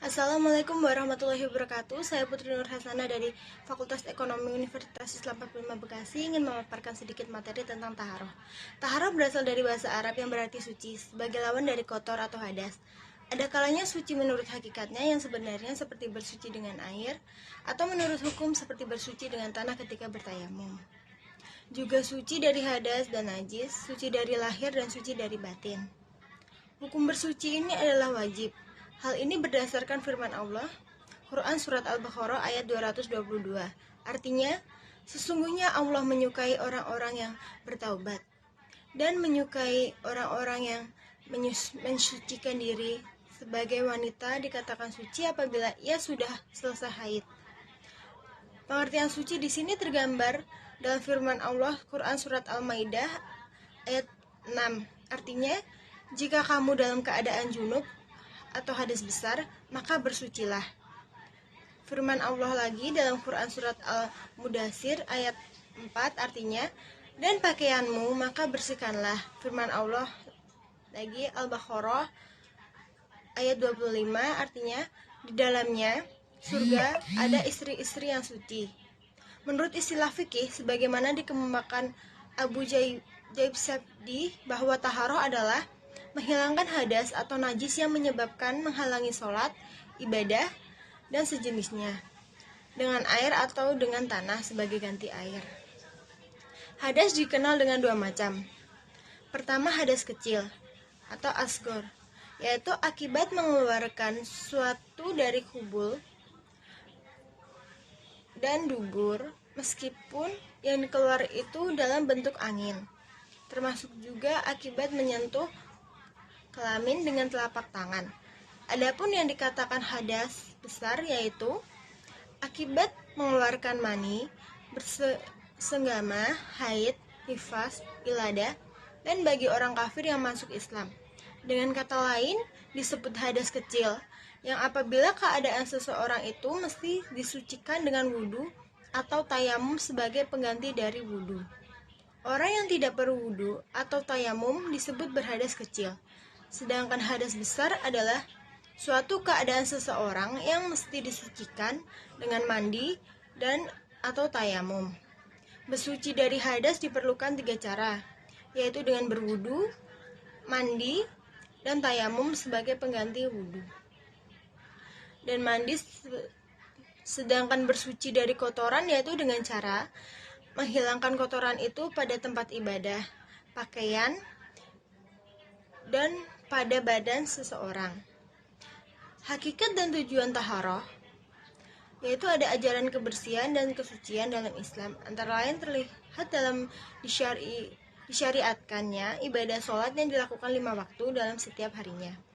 Assalamualaikum warahmatullahi wabarakatuh. Saya Putri Nur Hasanah dari Fakultas Ekonomi Universitas Islam 45 Bekasi ingin memaparkan sedikit materi tentang taharoh. Taharoh berasal dari bahasa Arab yang berarti suci, sebagai lawan dari kotor atau hadas. Ada kalanya suci menurut hakikatnya yang sebenarnya seperti bersuci dengan air, atau menurut hukum seperti bersuci dengan tanah ketika bertayamum. Juga suci dari hadas dan najis, suci dari lahir dan suci dari batin. Hukum bersuci ini adalah wajib. Hal ini berdasarkan firman Allah, Quran Surat Al-Baqarah ayat 222. Artinya, sesungguhnya Allah menyukai orang-orang yang bertaubat dan menyukai orang-orang yang mensucikan diri. Sebagai wanita dikatakan suci apabila ia sudah selesai haid. Pengertian suci di sini tergambar dalam firman Allah Quran Surat Al-Maidah ayat 6. Artinya, jika kamu dalam keadaan junub atau hadas besar, maka bersucilah. Firman Allah lagi dalam Quran Surat Al-Mudathir ayat 4 artinya, dan pakaianmu maka bersihkanlah. Firman Allah lagi Al-Baqarah ayat 25 artinya, di dalamnya surga ada istri-istri yang suci. Menurut istilah fikih, sebagaimana dikemukakan Abu Jaib Sabdi, bahwa taharoh adalah menghilangkan hadas atau najis yang menyebabkan menghalangi sholat, ibadah, dan sejenisnya, dengan air atau dengan tanah sebagai ganti air. Hadas dikenal dengan dua macam. Pertama, hadas kecil atau asgor, yaitu akibat mengeluarkan suatu dari kubul dan dubur, meskipun yang keluar itu dalam bentuk angin, termasuk juga akibat menyentuh kelamin dengan telapak tangan. Adapun yang dikatakan hadas besar yaitu akibat mengeluarkan mani, bersenggama, haid, nifas, wilada, dan bagi orang kafir yang masuk Islam. Dengan kata lain, disebut hadas kecil, yang apabila keadaan seseorang itu mesti disucikan dengan wudhu atau tayamum sebagai pengganti dari wudhu. Orang yang tidak berwudhu atau tayamum disebut berhadas kecil. Sedangkan hadas besar adalah suatu keadaan seseorang yang mesti disucikan dengan mandi dan atau tayamum. Bersuci dari hadas diperlukan 3 cara, yaitu dengan berwudu, mandi, dan tayamum sebagai pengganti wudu. Dan mandi, sedangkan bersuci dari kotoran yaitu dengan cara menghilangkan kotoran itu pada tempat ibadah, pakaian, dan pada badan seseorang. Hakikat dan tujuan taharoh yaitu ada ajaran kebersihan dan kesucian dalam Islam. Antara lain terlihat dalam disyariatkannya ibadah sholat yang dilakukan 5 waktu dalam setiap harinya.